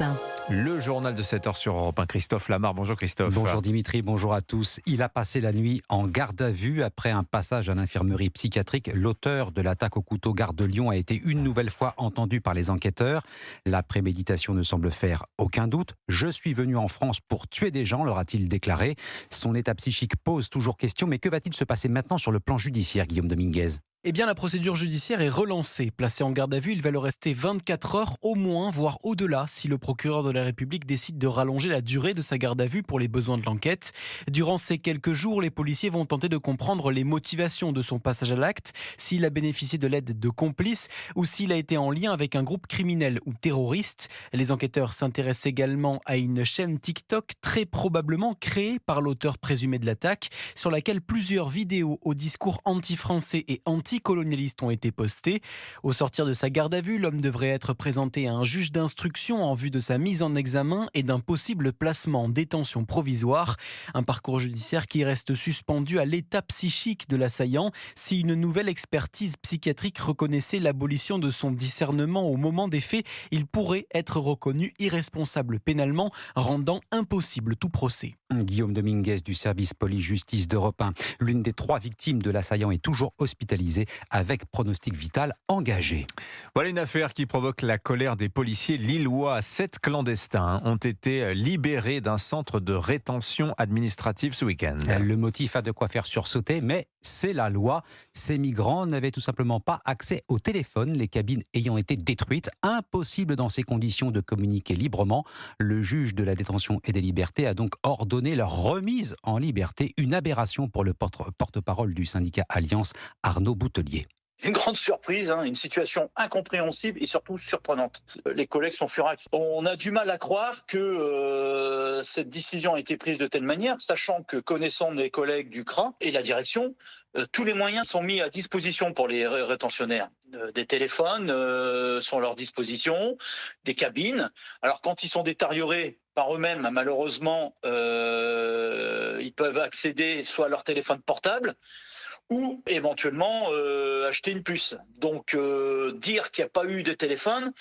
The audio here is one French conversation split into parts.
1. Le journal de 7h sur Europe 1. Christophe Lamar. Bonjour Christophe. Bonjour Dimitri, bonjour à tous. Il a passé la nuit en garde à vue après un passage à l'infirmerie psychiatrique. L'auteur de l'attaque au couteau gare de Lyon a été une nouvelle fois entendu par les enquêteurs. La préméditation ne semble faire aucun doute. Je suis venu en France pour tuer des gens, leur a-t-il déclaré. Son état psychique pose toujours question, mais que va-t-il se passer maintenant sur le plan judiciaire, Guillaume Dominguez ? Eh bien, la procédure judiciaire est relancée. Placé en garde à vue, il va le rester 24 heures au moins, voire au-delà, si le procureur de la République décide de rallonger la durée de sa garde à vue pour les besoins de l'enquête. Durant ces quelques jours, les policiers vont tenter de comprendre les motivations de son passage à l'acte, s'il a bénéficié de l'aide de complices ou s'il a été en lien avec un groupe criminel ou terroriste. Les enquêteurs s'intéressent également à une chaîne TikTok très probablement créée par l'auteur présumé de l'attaque, sur laquelle plusieurs vidéos au discours anti-français et anti-colonialistes ont été postés. Au sortir de sa garde à vue, l'homme devrait être présenté à un juge d'instruction en vue de sa mise en examen et d'un possible placement en détention provisoire. Un parcours judiciaire qui reste suspendu à l'état psychique de l'assaillant. Si une nouvelle expertise psychiatrique reconnaissait l'abolition de son discernement au moment des faits, il pourrait être reconnu irresponsable pénalement, rendant impossible tout procès. Guillaume Dominguez du service police-justice d'Europe 1. L'une des 3 victimes de l'assaillant est toujours hospitalisée avec pronostic vital engagé. Voilà une affaire qui provoque la colère des policiers lillois. 7 clandestins ont été libérés d'un centre de rétention administrative ce week-end. Le motif a de quoi faire sursauter, mais c'est la loi. Ces migrants n'avaient tout simplement pas accès au téléphone, les cabines ayant été détruites. Impossible dans ces conditions de communiquer librement. Le juge de la détention et des libertés a donc ordonné leur remise en liberté. Une aberration pour le porte-parole du syndicat Alliance, Arnaud Boutelier. Une grande surprise, une situation incompréhensible et surtout surprenante. Les collègues sont furax. On a du mal à croire que cette décision a été prise de telle manière, sachant que connaissant les collègues du CRA et la direction, tous les moyens sont mis à disposition pour les rétentionnaires. Des téléphones sont à leur disposition, des cabines. Alors quand ils sont détériorés par eux-mêmes, malheureusement, ils peuvent accéder soit à leur téléphone portable, ou éventuellement acheter une puce. Donc dire qu'il n'y a pas eu de téléphone,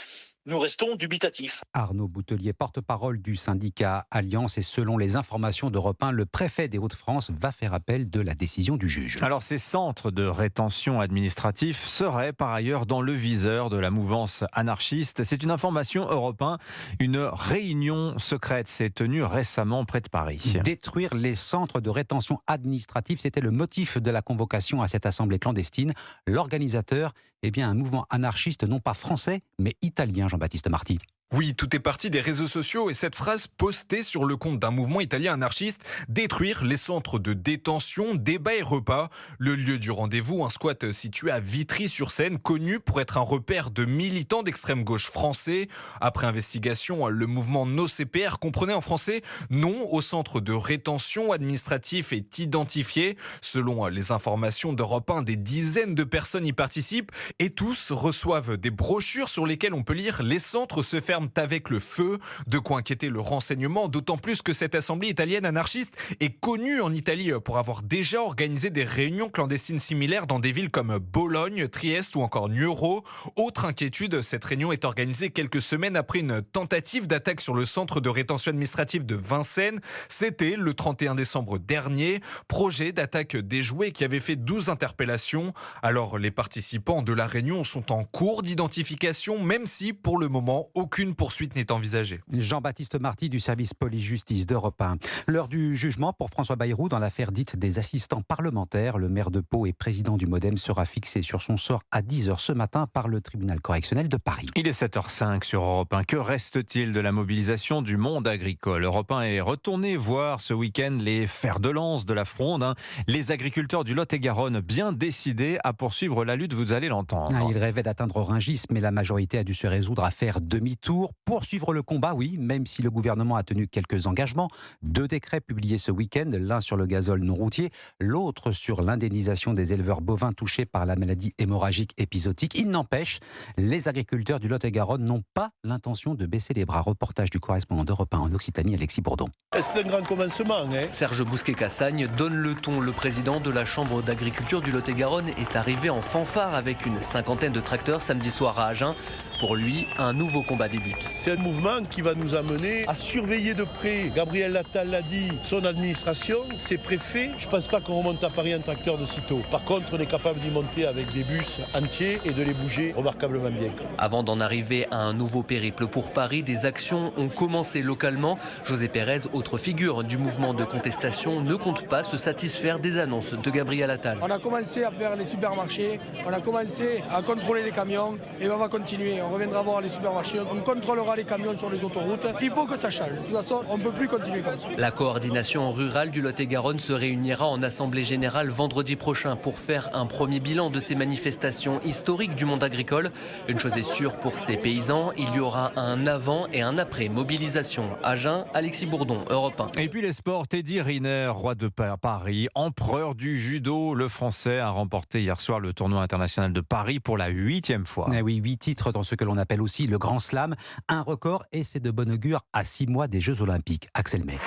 nous restons dubitatifs. Arnaud Boutelier, porte-parole du syndicat Alliance, et selon les informations d'Europe 1, le préfet des Hauts-de-France va faire appel de la décision du juge. Alors ces centres de rétention administratifs seraient par ailleurs dans le viseur de la mouvance anarchiste. C'est une information Europe 1. Une réunion secrète s'est tenue récemment près de Paris. Détruire les centres de rétention administrative, c'était le motif de la convocation à cette assemblée clandestine. L'organisateur, un mouvement anarchiste non pas français, mais italien, Jean-Baptiste Marty. Oui, tout est parti des réseaux sociaux et cette phrase postée sur le compte d'un mouvement italien anarchiste: détruire les centres de détention, débat et repas. Le lieu du rendez-vous, un squat situé à Vitry-sur-Seine, connu pour être un repère de militants d'extrême gauche français. Après investigation, le mouvement NoCPR comprenait en français non au centre de rétention administratif est identifié. Selon les informations d'Europe 1, des dizaines de personnes y participent et tous reçoivent des brochures sur lesquelles on peut lire: les centres se ferment avec le feu. De quoi inquiéter le renseignement, d'autant plus que cette assemblée italienne anarchiste est connue en Italie pour avoir déjà organisé des réunions clandestines similaires dans des villes comme Bologne, Trieste ou encore Nuoro. Autre inquiétude, cette réunion est organisée quelques semaines après une tentative d'attaque sur le centre de rétention administrative de Vincennes. C'était le 31 décembre dernier. Projet d'attaque déjoué qui avait fait 12 interpellations. Alors les participants de la réunion sont en cours d'identification, même si pour le moment aucune poursuite n'est envisagée. Jean-Baptiste Marty du service police-justice d'Europe 1. L'heure du jugement pour François Bayrou dans l'affaire dite des assistants parlementaires. Le maire de Pau et président du MoDem sera fixé sur son sort à 10h ce matin par le tribunal correctionnel de Paris. Il est 7h05 sur Europe 1. Que reste-t-il de la mobilisation du monde agricole ? Europe 1 est retourné voir ce week-end les fers de lance de la fronde. Les agriculteurs du Lot-et-Garonne bien décidés à poursuivre la lutte, vous allez l'entendre. Ils rêvaient d'atteindre Rungis, mais la majorité a dû se résoudre à faire demi-tour. Poursuivre le combat, oui, même si le gouvernement a tenu quelques engagements. 2 décrets publiés ce week-end, l'un sur le gazole non routier, l'autre sur l'indemnisation des éleveurs bovins touchés par la maladie hémorragique épisodique. Il n'empêche, les agriculteurs du Lot-et-Garonne n'ont pas l'intention de baisser les bras. Reportage du correspondant d'Europe 1 en Occitanie, Alexis Bourdon. C'est un grand commencement. Serge Bousquet-Cassagne donne le ton. Le président de la Chambre d'agriculture du Lot-et-Garonne est arrivé en fanfare avec une cinquantaine de tracteurs samedi soir à Agen pour lui, un nouveau combat débute. C'est un mouvement qui va nous amener à surveiller de près. Gabriel Attal l'a dit, son administration, ses préfets. Je ne pense pas qu'on remonte à Paris en tracteur de sitôt. Par contre, on est capable d'y monter avec des bus entiers et de les bouger remarquablement bien. Avant d'en arriver à un nouveau périple pour Paris, des actions ont commencé localement. José Pérez, autre figure du mouvement de contestation, ne compte pas se satisfaire des annonces de Gabriel Attal. On a commencé à faire les supermarchés, on a commencé à contrôler les camions et on va continuer. On reviendra voir les supermarchés, on contrôlera les camions sur les autoroutes. Il faut que ça change. De toute façon, on ne peut plus continuer comme ça. La coordination rurale du Lot-et-Garonne se réunira en assemblée générale vendredi prochain pour faire un premier bilan de ces manifestations historiques du monde agricole. Une chose est sûre pour ces paysans, il y aura un avant et un après mobilisation. Agen, Alexis Bourdon, Europe 1. Et puis les sports, Teddy Riner, roi de Paris, empereur du judo. Le Français a remporté hier soir le tournoi international de Paris pour la 8e fois. Eh oui, 8 titres dans ce que l'on appelle aussi le Grand Slam. Un record et c'est de bon augure à 6 mois des Jeux Olympiques. Axel May.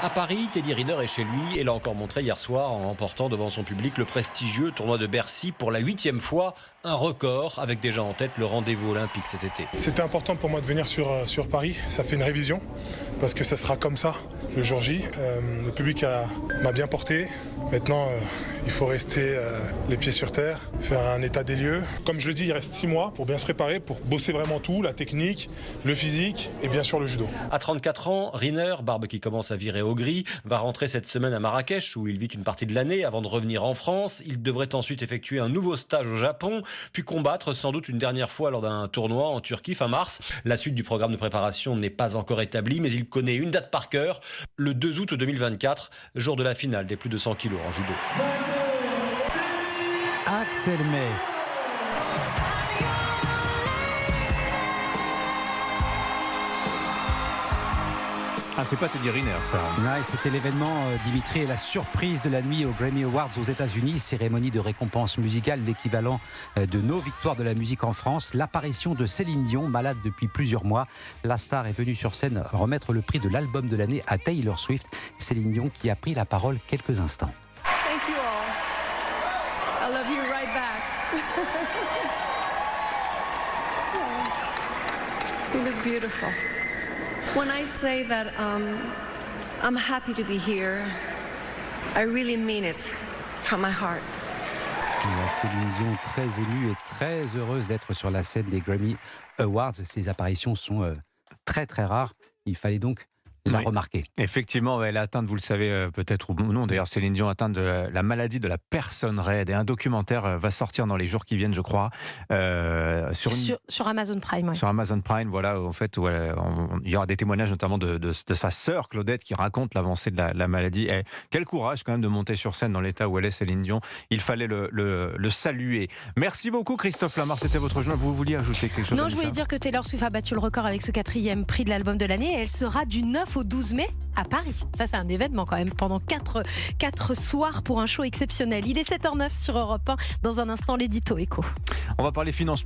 À Paris, Teddy Riner est chez lui et l'a encore montré hier soir en remportant devant son public le prestigieux tournoi de Bercy pour la 8e fois. Un record avec déjà en tête le rendez-vous olympique cet été. C'était important pour moi de venir sur Paris. Ça fait une révision parce que ça sera comme ça le jour J. Le public m'a bien porté. Maintenant, il faut rester les pieds sur terre, faire un état des lieux. Comme je le dis, il reste 6 mois pour bien se préparer, pour bosser vraiment tout, la technique, le physique et bien sûr le judo. À 34 ans, Riner, barbe qui commence à virer au gris, va rentrer cette semaine à Marrakech où il vit une partie de l'année avant de revenir en France. Il devrait ensuite effectuer un nouveau stage au Japon, puis combattre sans doute une dernière fois lors d'un tournoi en Turquie fin mars. La suite du programme de préparation n'est pas encore établie, mais il connaît une date par cœur, le 2 août 2024, jour de la finale des plus de 100 kilos en judo. Axel May. Ah, c'est pas Teddy Riner, ça. Ouais, c'était l'événement, Dimitri, et la surprise de la nuit aux Grammy Awards aux États-Unis, cérémonie de récompense musicale, l'équivalent de nos victoires de la musique en France. L'apparition de Céline Dion, malade depuis plusieurs mois. La star est venue sur scène remettre le prix de l'album de l'année à Taylor Swift. Céline Dion qui a pris la parole quelques instants. Thank you all. I love you right back. You look beautiful. When I say that I'm happy to be here, I really mean it from my heart. Céline Dion très émue et très heureuse d'être sur la scène des Grammy Awards. Ses apparitions sont très très rares. Il fallait donc la remarquer. Effectivement, elle est atteinte, vous le savez peut-être ou non, d'ailleurs Céline Dion atteinte de la maladie de la personne raide. Et un documentaire va sortir dans les jours qui viennent, je crois, sur Amazon Prime. Ouais. Sur Amazon Prime, voilà, en fait, il y aura des témoignages notamment de sa sœur Claudette qui raconte l'avancée de la maladie. Et quel courage quand même de monter sur scène dans l'état où elle est, Céline Dion. Il fallait le saluer. Merci beaucoup Christophe Lamar, c'était votre journal. Vous vouliez ajouter quelque chose? Non, je voulais dire que Taylor Swift a battu le record avec ce 4e prix de l'album de l'année et elle sera du 9 au 12 mai à Paris. Ça, c'est un événement quand même, pendant 4 soirs pour un show exceptionnel. Il est 7h09 sur Europe 1. Dans un instant, l'édito écho. On va parler finances